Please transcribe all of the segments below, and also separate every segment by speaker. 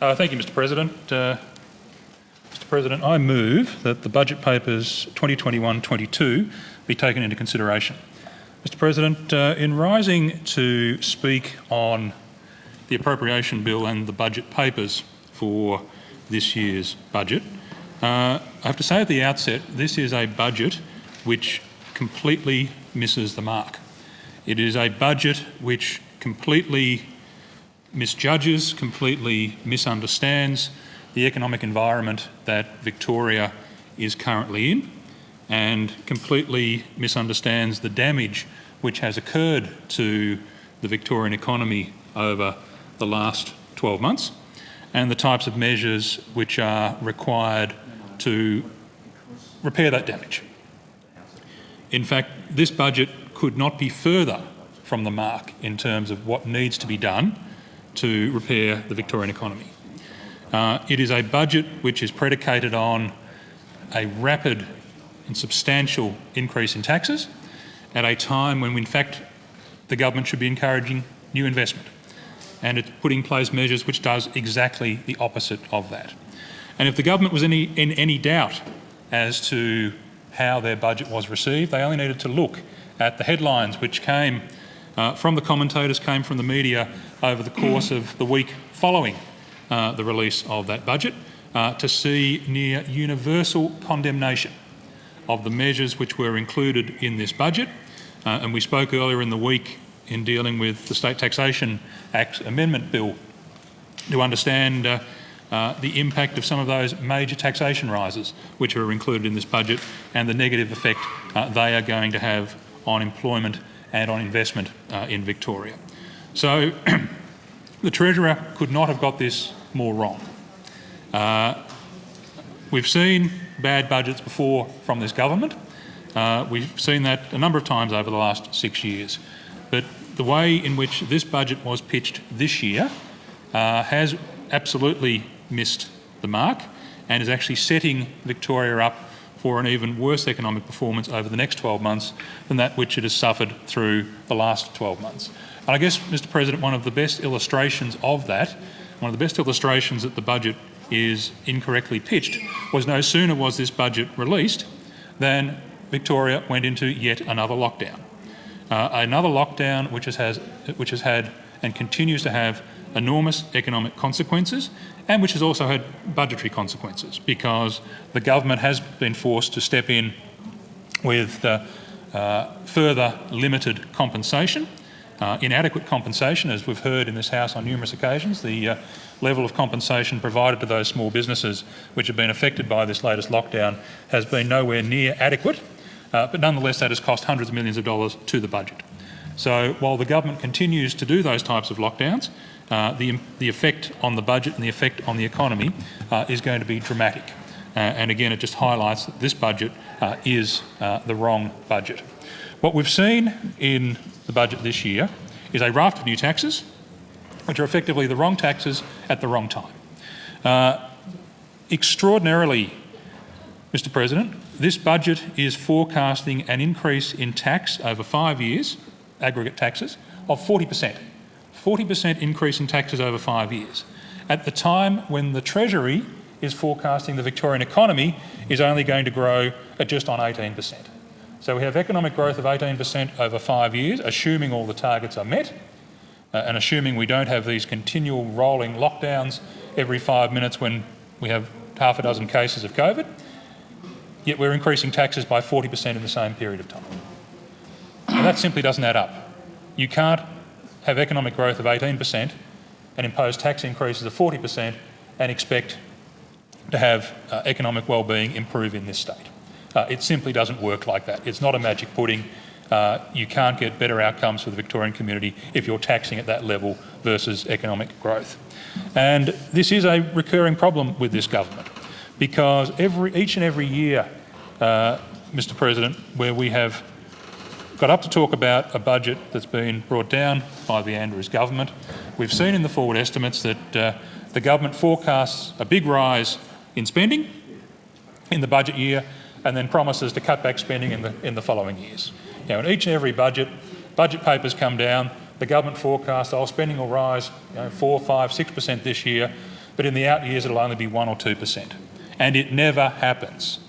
Speaker 1: Thank you, Mr President. Mr President, I move that the budget papers 2021-22 be taken into consideration. Mr President, in rising to speak on the appropriation bill and the budget papers for this year's budget, I have to say at the outset, this is a budget which completely misses the mark. It is a budget which completely misjudges, completely misunderstands the economic environment that Victoria is currently in, and completely misunderstands the damage which has occurred to the Victorian economy over the last 12 months, and the types of measures which are required to repair that damage. In fact, this budget could not be further from the mark in terms of what needs to be done to repair the Victorian economy. It is a budget which is predicated on a rapid and substantial increase in taxes at a time when, in fact, the government should be encouraging new investment. And it's putting in place measures which does exactly the opposite of that. And if the government was in any doubt as to how their budget was received, they only needed to look at the headlines which came from the commentators, came from the media over the course of the week following the release of that budget, to see near universal condemnation of the measures which were included in this budget. And we spoke earlier in the week in dealing with the State Taxation Act Amendment Bill to understand the impact of some of those major taxation rises which are included in this budget and the negative effect they are going to have on employment and on investment in Victoria. So the Treasurer could not have got this more wrong. We've seen bad budgets before from this government. We've seen that a number of times over the last 6 years. But the way in which this budget was pitched this year has absolutely missed the mark and is actually setting Victoria up for an even worse economic performance over the next 12 months than that which it has suffered through the last 12 months. And I guess, Mr President, one of the best illustrations of that, one of the best illustrations that the budget is incorrectly pitched, was no sooner was this budget released than Victoria went into yet another lockdown. Another lockdown which has had and continues to have enormous economic consequences, and which has also had budgetary consequences, because the government has been forced to step in with further limited compensation, inadequate compensation, as we've heard in this House on numerous occasions. The level of compensation provided to those small businesses which have been affected by this latest lockdown has been nowhere near adequate, but nonetheless that has cost hundreds of millions of dollars to the budget. So while the government continues to do those types of lockdowns, the effect on the budget and the effect on the economy is going to be dramatic. And again, it just highlights that this budget is the wrong budget. What we've seen in the budget this year is a raft of new taxes, which are effectively the wrong taxes at the wrong time. Extraordinarily, Mr President, this budget is forecasting an increase in tax over 5 years, aggregate taxes, of 40%. 40% increase in taxes over 5 years, at the time when the Treasury is forecasting the Victorian economy is only going to grow at just on 18%. So we have economic growth of 18% over 5 years, assuming all the targets are met, and assuming we don't have these continual rolling lockdowns every 5 minutes when we have half a dozen cases of COVID, yet we're increasing taxes by 40% in the same period of time. And that simply doesn't add up. You can't have economic growth of 18% and impose tax increases of 40% and expect to have economic well-being improve in this state. It simply doesn't work like that. It's not a magic pudding. You can't get better outcomes for the Victorian community if you're taxing at that level versus economic growth. And this is a recurring problem with this government, because each and every year, Mr President, where we have got up to talk about a budget that's been brought down by the Andrews government, we've seen in the forward estimates that the government forecasts a big rise in spending in the budget year and then promises to cut back spending in the following years. In each and every budget papers come down, the government forecasts spending will rise 4, 5, 6% this year. but in the out years it'll only be 1 or 2%. And it never happens.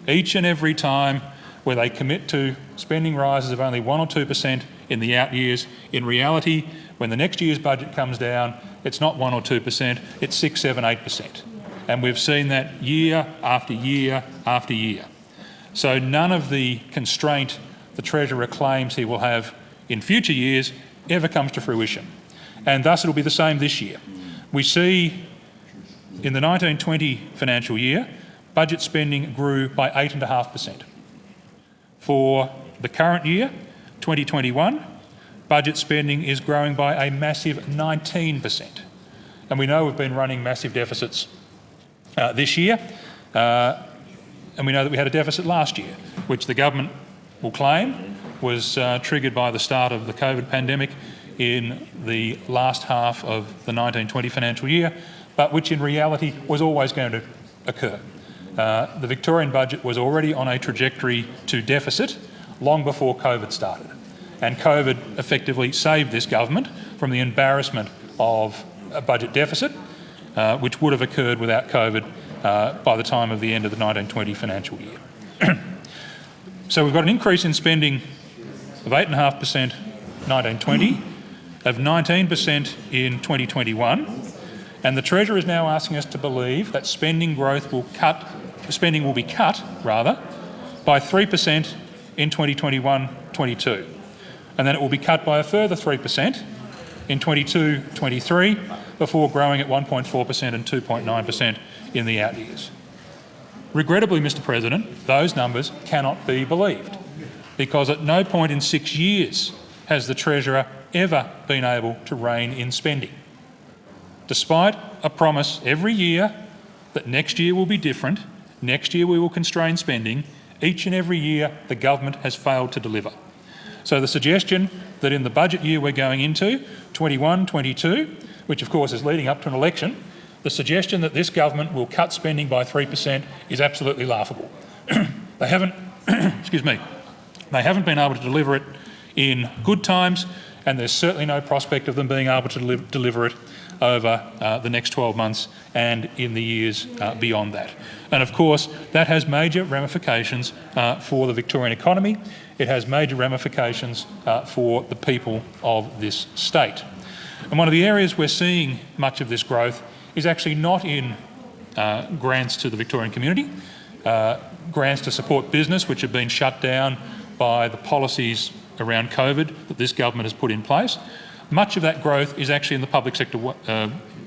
Speaker 1: Each and every time where they commit to spending rises of only 1 or 2% in the out years, in reality, when the next year's budget comes down, it's not 1 or 2%, it's 6, 7, 8%. And we've seen that year after year after year. So none of the constraint the Treasurer claims he will have in future years ever comes to fruition. And thus it'll be the same this year. We see in the 1920 financial year, budget spending grew by 8.5%. For the current year, 2021, budget spending is growing by a massive 19%. And we know we've been running massive deficits this year, and we know that we had a deficit last year, which the government will claim was triggered by the start of the COVID pandemic in the last half of the 1920 financial year, but which in reality was always going to occur. The Victorian budget was already on a trajectory to deficit long before COVID started. And COVID effectively saved this government from the embarrassment of a budget deficit, which would have occurred without COVID by the time of the end of the 1920 financial year. So we've got an increase in spending of 8.5% 1920, of 19% in 2021, and the Treasurer is now asking us to believe that spending will be cut by 3% in 2021-22, and then it will be cut by a further 3% in 22-23 before growing at 1.4% and 2.9% in the out years. Regrettably, Mr President, those numbers cannot be believed, because at no point in 6 years has the Treasurer ever been able to rein in spending. Despite a promise every year that next year will be different, next year we will constrain spending, each and every year the government has failed to deliver. So the suggestion that in the budget year we're going into, 21-22, which of course is leading up to an election, the suggestion that this government will cut spending by 3% is absolutely laughable. They haven't, they haven't been able to deliver it in good times, and there's certainly no prospect of them being able to deliver it over the next 12 months and in the years beyond that. And of course, that has major ramifications for the Victorian economy. It has major ramifications for the people of this state. And one of the areas we're seeing much of this growth is actually not in grants to the Victorian community, grants to support business, which have been shut down by the policies around COVID that this government has put in place. Much of that growth is actually in the public sector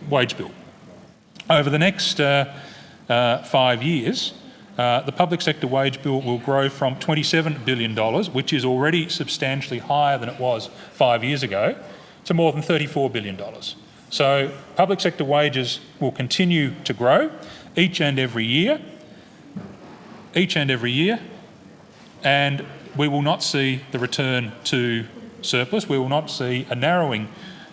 Speaker 1: wage bill. Over the next 5 years, the public sector wage bill will grow from $27 billion, which is already substantially higher than it was 5 years ago, to more than $34 billion. So public sector wages will continue to grow each and every year, and we will not see the return to surplus. We will not see a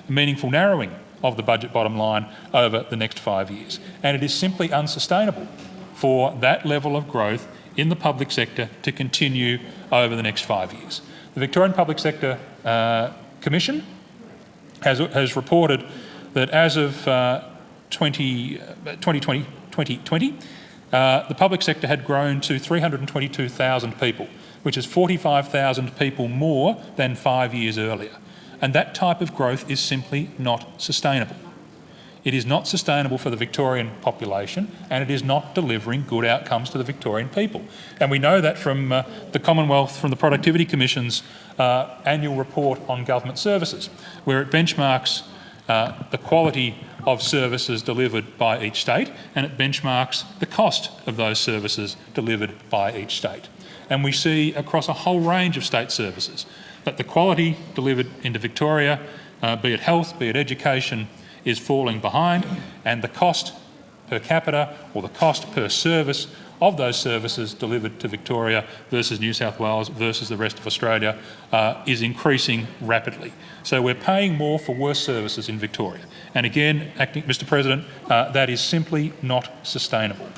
Speaker 1: meaningful narrowing of the budget bottom line over the next 5 years. And it is simply unsustainable for that level of growth in the public sector to continue over the next 5 years. The Victorian Public Sector Commission has reported that as of 2020, the public sector had grown to 322,000 people, which is 45,000 people more than 5 years earlier. And that type of growth is simply not sustainable. It is not sustainable for the Victorian population, and it is not delivering good outcomes to the Victorian people. And we know that from the Commonwealth, from the Productivity Commission's annual report on government services, where it benchmarks the quality of services delivered by each state, and it benchmarks the cost of those services delivered by each state. And we see across a whole range of state services that the quality delivered into Victoria, be it health, be it education, is falling behind, and the cost per capita or the cost per service of those services delivered to Victoria versus New South Wales versus the rest of Australia is increasing rapidly. So we're paying more for worse services in Victoria. And again, Mr President, that is simply not sustainable.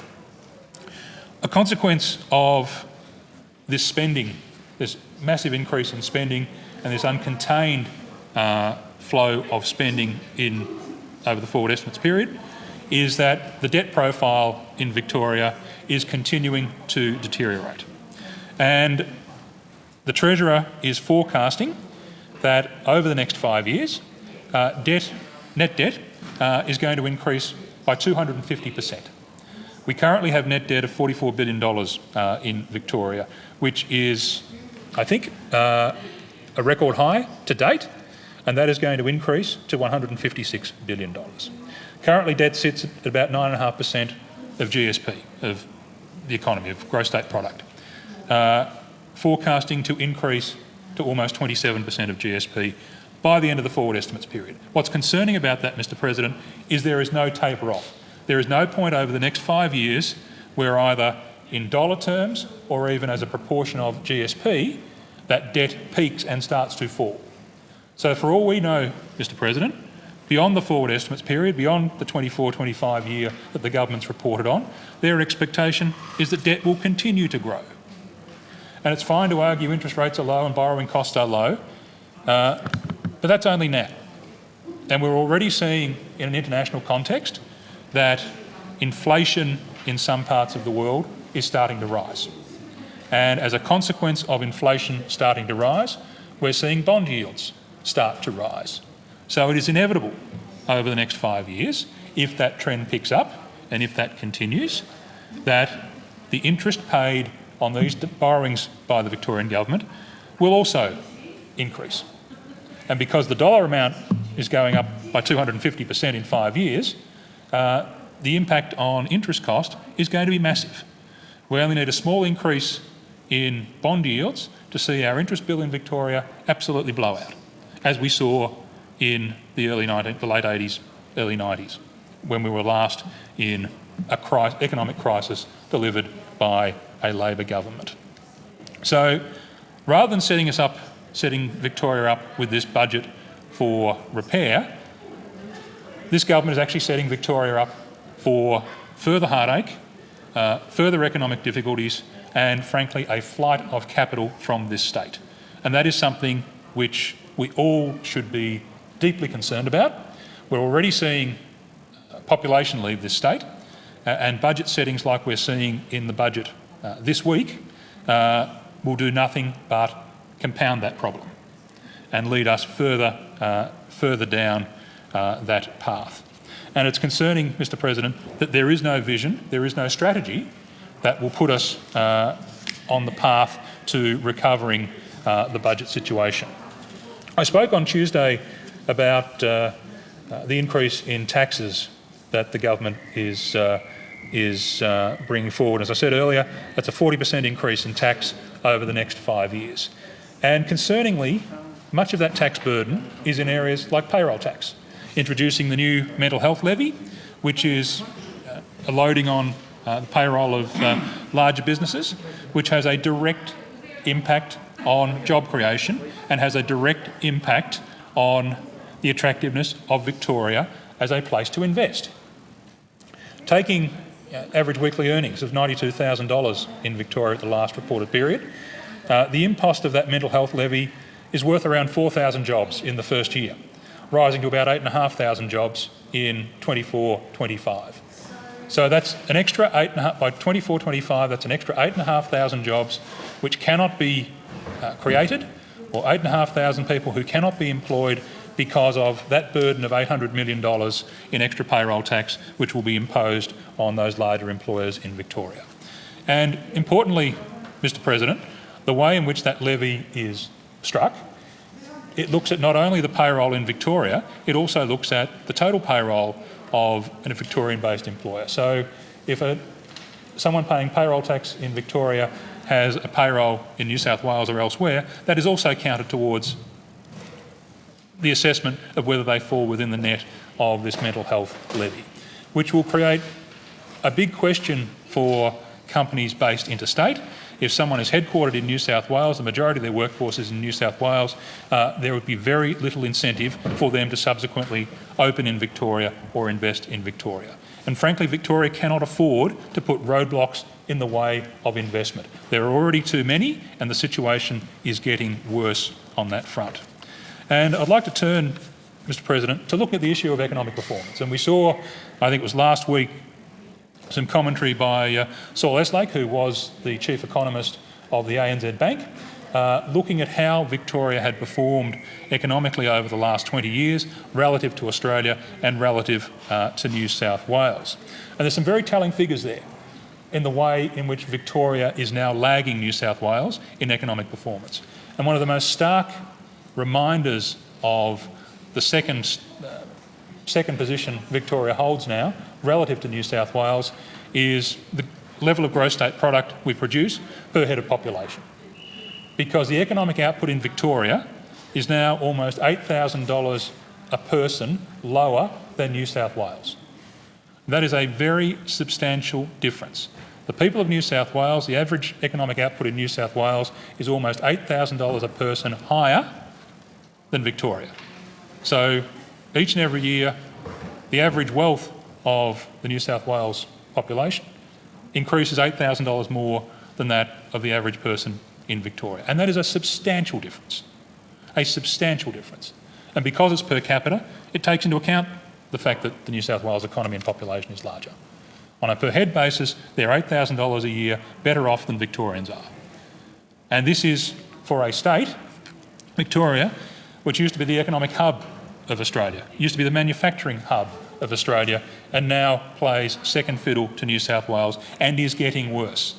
Speaker 1: A consequence of this spending, this massive increase in spending and this uncontained flow of spending over the forward estimates period, is that the debt profile in Victoria is continuing to deteriorate. And the Treasurer is forecasting that over the next 5 years, net debt is going to increase by 250%. We currently have net debt of $44 billion in Victoria, which is, I think, a record high to date, and that is going to increase to $156 billion. Currently, debt sits at about 9.5% of GSP, of the economy, of gross state product, forecasting to increase to almost 27% of GSP by the end of the forward estimates period. What's concerning about that, Mr President, is there is no taper off. There is no point over the next 5 years where either in dollar terms or even as a proportion of GSP, that debt peaks and starts to fall. So for all we know, Mr President, beyond the forward estimates period, beyond the 24-25 year that the government's reported on, their expectation is that debt will continue to grow. And it's fine to argue interest rates are low and borrowing costs are low, but that's only now. And we're already seeing in an international context that inflation in some parts of the world is starting to rise. And as a consequence of inflation starting to rise, we're seeing bond yields start to rise. So it is inevitable over the next 5 years, if that trend picks up and if that continues, that the interest paid on these borrowings by the Victorian government will also increase. And because the dollar amount is going up by 250% in 5 years, the impact on interest cost is going to be massive. We only need a small increase in bond yields to see our interest bill in Victoria absolutely blow out, as we saw in the late 80s, early 90s, when we were last in a economic crisis delivered by a Labor government. So rather than setting Victoria up with this budget for repair, this government is actually setting Victoria up for further heartache, further economic difficulties, and frankly a flight of capital from this state. And that is something which we all should be deeply concerned about. We're already seeing population leave this state, and budget settings like we're seeing in the budget this week will do nothing but compound that problem and lead us further down that path. And it's concerning, Mr President, that there is no vision, there is no strategy that will put us on the path to recovering the budget situation. I spoke on Tuesday about the increase in taxes that the government is bringing forward. As I said earlier, that's a 40% increase in tax over the next 5 years. And concerningly, much of that tax burden is in areas like payroll tax, introducing the new mental health levy, which is a loading on the payroll of larger businesses, which has a direct impact on job creation and has a direct impact on the attractiveness of Victoria as a place to invest. Taking average weekly earnings of $92,000 in Victoria at the last reported period, the impost of that mental health levy is worth around 4,000 jobs in the first year, rising to about 8,500 jobs in 24-25. So that's an extra by 24-25, that's an extra 8,500 jobs which cannot be created, or 8,500 people who cannot be employed because of that burden of $800 million in extra payroll tax which will be imposed on those larger employers in Victoria. And importantly, Mr President, the way in which that levy is struck, it looks at not only the payroll in Victoria, it also looks at the total payroll of a Victorian-based employer. So if someone paying payroll tax in Victoria has a payroll in New South Wales or elsewhere, that is also counted towards the assessment of whether they fall within the net of this mental health levy, which will create a big question for companies based interstate. If someone is headquartered in New South Wales, the majority of their workforce is in New South Wales, there would be very little incentive for them to subsequently open in Victoria or invest in Victoria. And frankly, Victoria cannot afford to put roadblocks in the way of investment. There are already too many, and the situation is getting worse on that front. And I'd like to turn Mr President, to look at the issue of economic performance. And we saw, I think it was last week, some commentary by Saul Eslake, who was the chief economist of the ANZ Bank, looking at how Victoria had performed economically over the last 20 years relative to Australia and relative to New South Wales. And there's some very telling figures there in the way in which Victoria is now lagging New South Wales in economic performance. And one of the most stark reminders of the second position Victoria holds now relative to New South Wales is the level of gross state product we produce per head of population. Because the economic output in Victoria is now almost $8,000 a person lower than New South Wales. That is a very substantial difference. The people of New South Wales, the average economic output in New South Wales is almost $8,000 a person higher than Victoria. So each and every year, the average wealth of the New South Wales population increases $8,000 more than that of the average person in Victoria. And that is a substantial difference, And because it's per capita, it takes into account the fact that the New South Wales economy and population is larger. On a per head basis, they're $8,000 a year better off than Victorians are. And this is for a state, Victoria, which used to be the economic hub of Australia, used to be the manufacturing hub of Australia, and now plays second fiddle to New South Wales and is getting worse.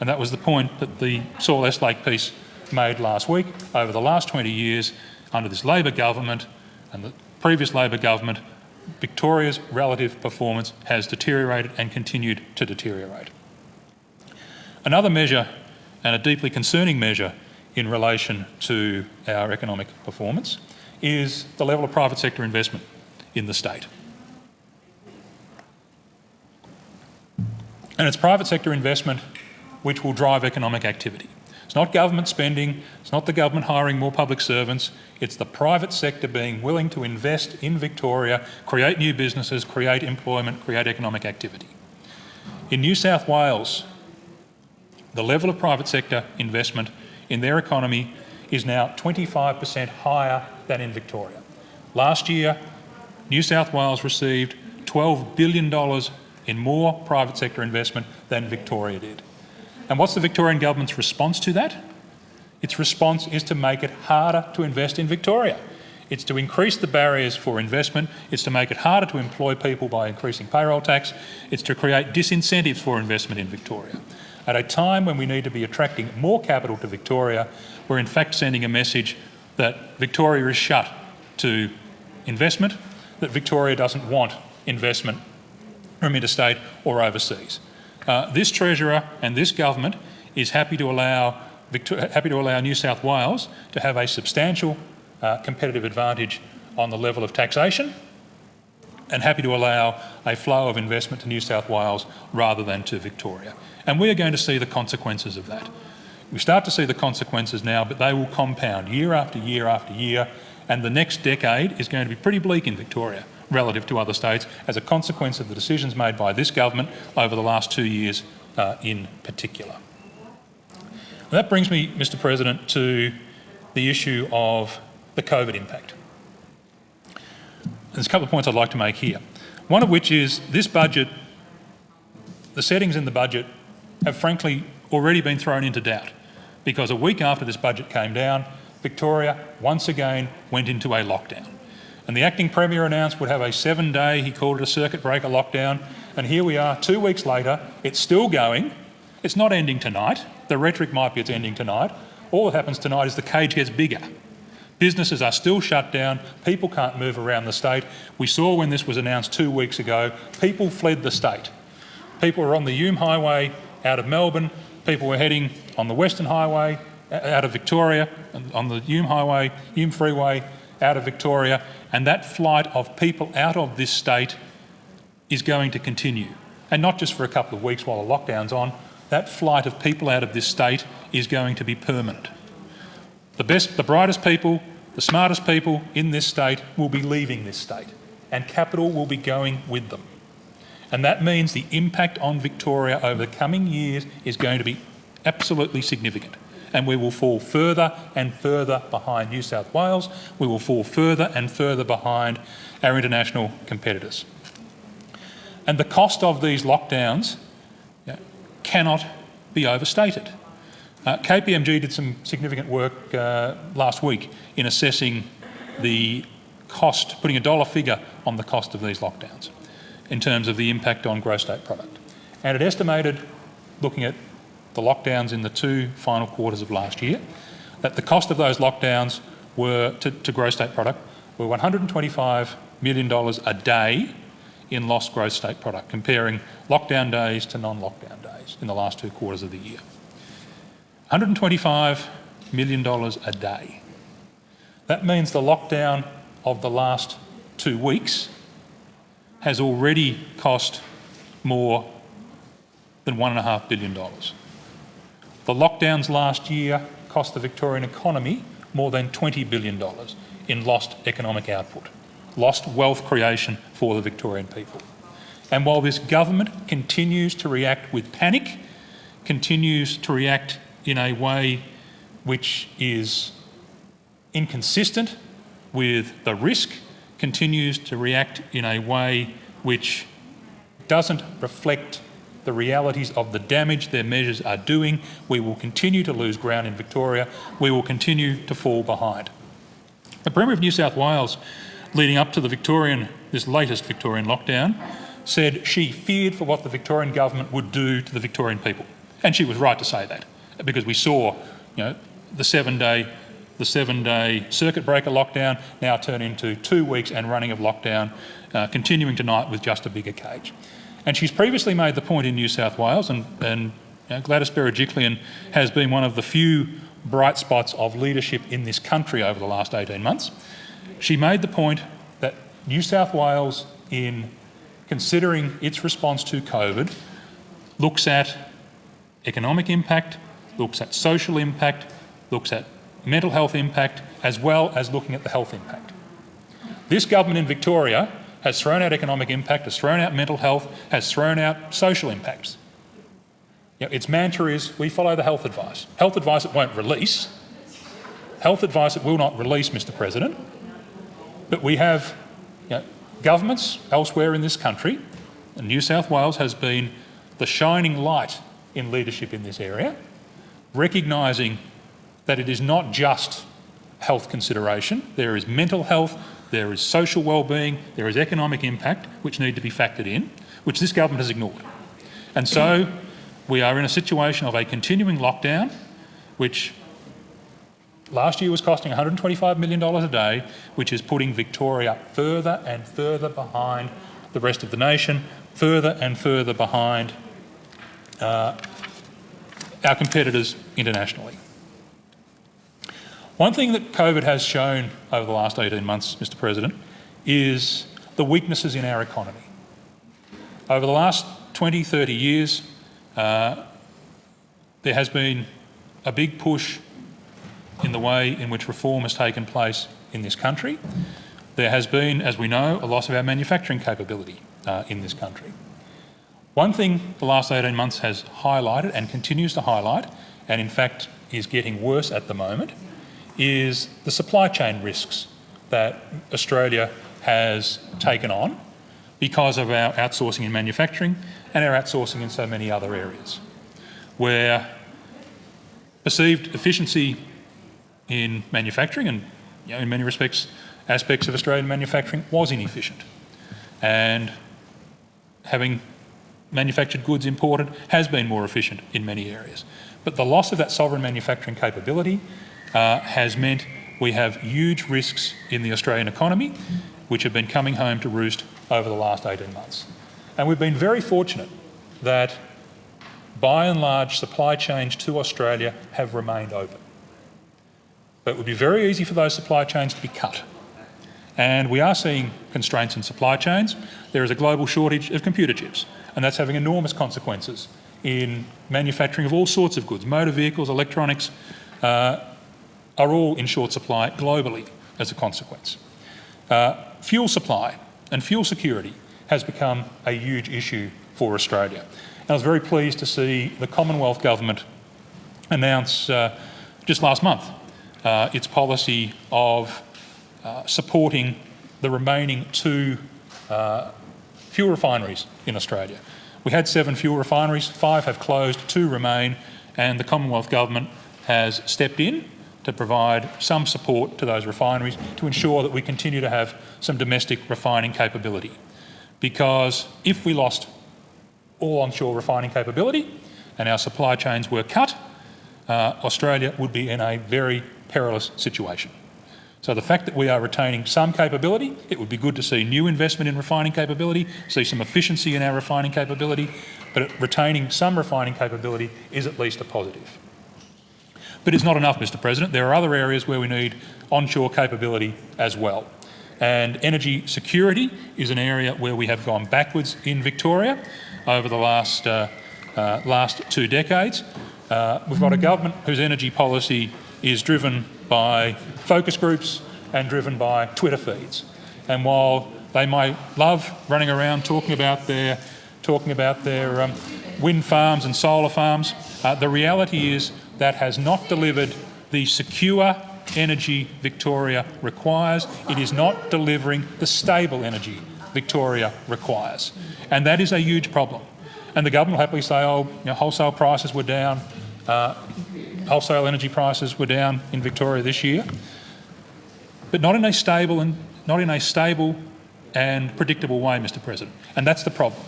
Speaker 1: And that was the point that the Saul Eslake piece made last week. Over the last 20 years, under this Labor government and the previous Labor government, Victoria's relative performance has deteriorated and continued to deteriorate. Another measure, and a deeply concerning measure in relation to our economic performance, is the level of private sector investment in the state. And it's private sector investment which will drive economic activity. It's not government spending, it's not the government hiring more public servants, it's the private sector being willing to invest in Victoria, create new businesses, create employment, create economic activity. In New South Wales, the level of private sector investment in their economy is now 25% higher than in Victoria. Last year, New South Wales received $12 billion in more private sector investment than Victoria did. And what's the Victorian government's response to that? Its response is to make it harder to invest in Victoria. It's to increase the barriers for investment. It's to make it harder to employ people by increasing payroll tax. It's to create disincentives for investment in Victoria. At a time when we need to be attracting more capital to Victoria, we're in fact sending a message that Victoria is shut to investment, that Victoria doesn't want investment from interstate or overseas. This Treasurer and this government is happy to allow New South Wales to have a substantial competitive advantage on the level of taxation, and happy to allow a flow of investment to New South Wales rather than to Victoria. And we are going to see the consequences of that. We start to see the consequences now, but they will compound year after year after year, and the next decade is going to be pretty bleak in Victoria relative to other states as a consequence of the decisions made by this government over the last 2 years in particular. And that brings me, Mr President, to the issue of the COVID impact. There's a couple of points I'd like to make here. One of which is this budget, the settings in the budget have frankly already been thrown into doubt, because a week after this budget came down, Victoria once again went into a lockdown. And the acting Premier announced would have a 7-day, he called it a circuit breaker lockdown, and here we are 2 weeks later, it's still going. It's not ending tonight. The rhetoric might be it's ending tonight. All that happens tonight is the cage gets bigger. Businesses are still shut down, people can't move around the state. We saw when this was announced 2 weeks ago, people fled the state. People were on the Hume Highway out of Melbourne, people were heading on the Western Highway out of Victoria, on the Hume Freeway out of Victoria, and that flight of people out of this state is going to continue. And not just for a couple of weeks while the lockdown's on, that flight of people out of this state is going to be permanent. The best, the brightest people, the smartest people in this state will be leaving this state, and capital will be going with them. And that means the impact on Victoria over the coming years is going to be absolutely significant. and we will fall further and further behind New South Wales. We will fall further and further behind our international competitors. And the cost of these lockdowns cannot be overstated. KPMG did some significant work last week in assessing the cost, putting a dollar figure on the cost of these lockdowns in terms of the impact on gross state product. And it estimated, looking at the lockdowns in the 2 final quarters of last year, that the cost of those lockdowns were to gross state product were $125 million a day in lost gross state product, comparing lockdown days to non-lockdown days in the last 2 quarters of the year. $125 million a day. That means the lockdown of the last 2 weeks has already cost more than $1.5 billion. The lockdowns last year cost the Victorian economy more than $20 billion in lost economic output, lost wealth creation for the Victorian people. And while this government continues to react with panic, continues to react in a way which is inconsistent with the risk, continues to react in a way which doesn't reflect the realities of the damage their measures are doing, we will continue to lose ground in Victoria. We will continue to fall behind. The Premier of New South Wales, leading up to this latest Victorian lockdown, said she feared for what the Victorian government would do to the Victorian people. And she was right to say that, because we saw, the seven-day circuit breaker lockdown now turn into 2 weeks and running of lockdown, continuing tonight with just a bigger cage. And she's previously made the point in New South Wales, and Gladys Berejiklian has been one of the few bright spots of leadership in this country over the last 18 months. She made the point that New South Wales, in considering its response to COVID, looks at economic impact, looks at social impact, looks at mental health impact, as well as looking at the health impact. This government in Victoria has thrown out economic impact, has thrown out mental health, has thrown out social impacts. Its mantra is, we follow the health advice. Health advice it won't release. Health advice it will not release, Mr President. But we have governments elsewhere in this country, and New South Wales has been the shining light in leadership in this area, recognising that it is not just health consideration. There is mental health, there is social wellbeing, there is economic impact which need to be factored in, which this government has ignored. And so we are in a situation of a continuing lockdown, which last year was costing $125 million a day, which is putting Victoria further and further behind the rest of the nation, further and further behind our competitors internationally. One thing that COVID has shown over the last 18 months, Mr President, is the weaknesses in our economy. Over the last 20, 30 years, there has been a big push in the way in which reform has taken place in this country. There has been, as we know, a loss of our manufacturing capability in this country. One thing the last 18 months has highlighted and continues to highlight, and in fact is getting worse at the moment, is the supply chain risks that Australia has taken on because of our outsourcing in manufacturing and our outsourcing in so many other areas, where perceived efficiency in manufacturing and in many respects aspects of Australian manufacturing was inefficient, and having manufactured goods imported has been more efficient in many areas. But the loss of that sovereign manufacturing capability has meant we have huge risks in the Australian economy which have been coming home to roost over the last 18 months. And we've been very fortunate that by and large supply chains to Australia have remained open. But it would be very easy for those supply chains to be cut. And we are seeing constraints in supply chains. There is a global shortage of computer chips, and that's having enormous consequences in manufacturing of all sorts of goods. Motor vehicles, electronics are all in short supply globally as a consequence. Fuel supply and fuel security has become a huge issue for Australia. And I was very pleased to see the Commonwealth Government announce just last month, its policy of supporting the remaining 2 fuel refineries in Australia. We had 7 fuel refineries, 5 have closed, 2 remain, and the Commonwealth Government has stepped in to provide some support to those refineries to ensure that we continue to have some domestic refining capability. Because if we lost all onshore refining capability and our supply chains were cut, Australia would be in a very perilous situation. So the fact that we are retaining some capability, it would be good to see new investment in refining capability, see some efficiency in our refining capability, but retaining some refining capability is at least a positive. But it's not enough, Mr President. There are other areas where we need onshore capability as well. And energy security is an area where we have gone backwards in Victoria over the last 2 decades. We've got a government whose energy policy is driven by focus groups and driven by Twitter feeds. And while they might love running around talking about their wind farms and solar farms, the reality is that has not delivered the secure energy Victoria requires. It is not delivering the stable energy Victoria requires. And that is a huge problem. And the government will happily say, oh, wholesale prices were down, wholesale energy prices were down in Victoria this year, but not in a stable and predictable way, Mr President. And that's the problem.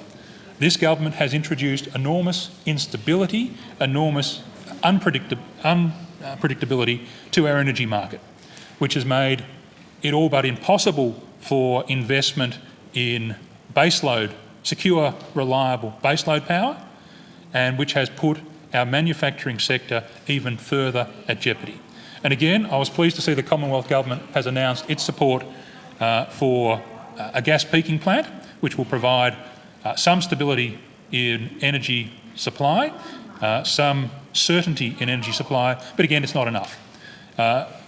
Speaker 1: This government has introduced enormous instability, enormous unpredictability to our energy market, which has made it all but impossible for investment in baseload, secure, reliable baseload power, and which has put our manufacturing sector even further at jeopardy. And again, I was pleased to see the Commonwealth Government has announced its support for a gas peaking plant, which will provide some stability in energy supply, some certainty in energy supply, but again, it's not enough.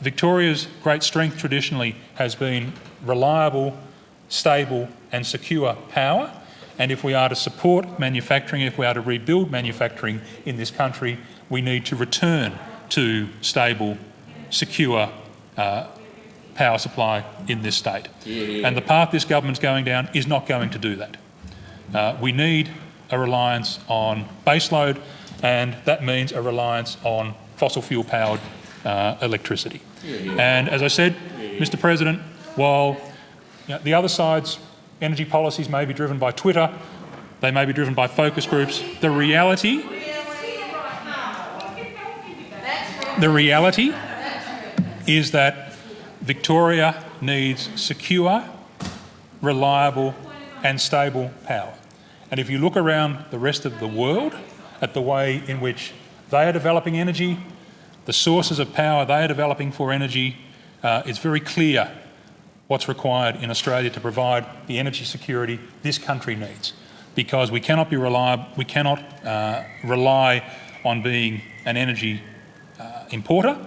Speaker 1: Victoria's great strength traditionally has been reliable, stable and secure power, and if we are to support manufacturing, if we are to rebuild manufacturing in this country, we need to return to stable, secure power supply in this state. Yeah. And the path this government's going down is not going to do that. We need a reliance on baseload, and that means a reliance on fossil fuel-powered electricity. And as I said, Mr President, while the other side's energy policies may be driven by Twitter, they may be driven by focus groups, the reality is that Victoria needs secure, reliable and stable power. And if you look around the rest of the world at the way in which they are developing energy, the sources of power they are developing for energy, it's very clear what's required in Australia to provide the energy security this country needs, because we cannot be reliable, we cannot rely on being an energy importer.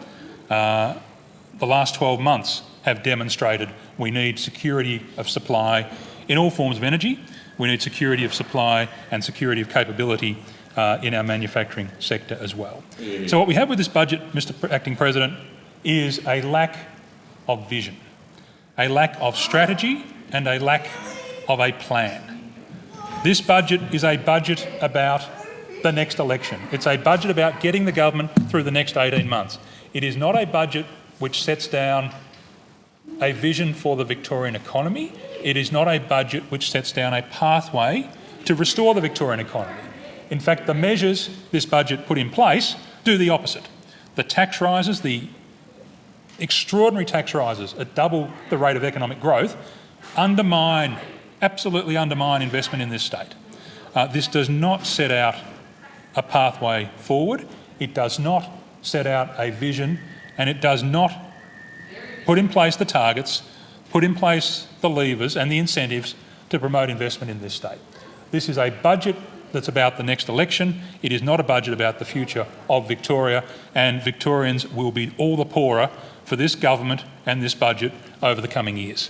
Speaker 1: The last 12 months have demonstrated we need security of supply in all forms of energy. We need security of supply and security of capability in our manufacturing sector as well. So what we have with this budget, Mr. Acting President, is a lack of vision, a lack of strategy and a lack of a plan. This budget is a budget about the next election. It's a budget about getting the government through the next 18 months. It is not a budget which sets down a vision for the Victorian economy. It is not a budget which sets down a pathway to restore the Victorian economy. In fact, the measures this budget put in place do the opposite. The tax rises, the extraordinary tax rises at double the rate of economic growth, absolutely undermine investment in this state. This does not set out a pathway forward. It does not set out a vision, and it does not put in place the targets, put in place the levers and the incentives to promote investment in this state. This is a budget that's about the next election. It is not a budget about the future of Victoria, and Victorians will be all the poorer for this government and this budget over the coming years.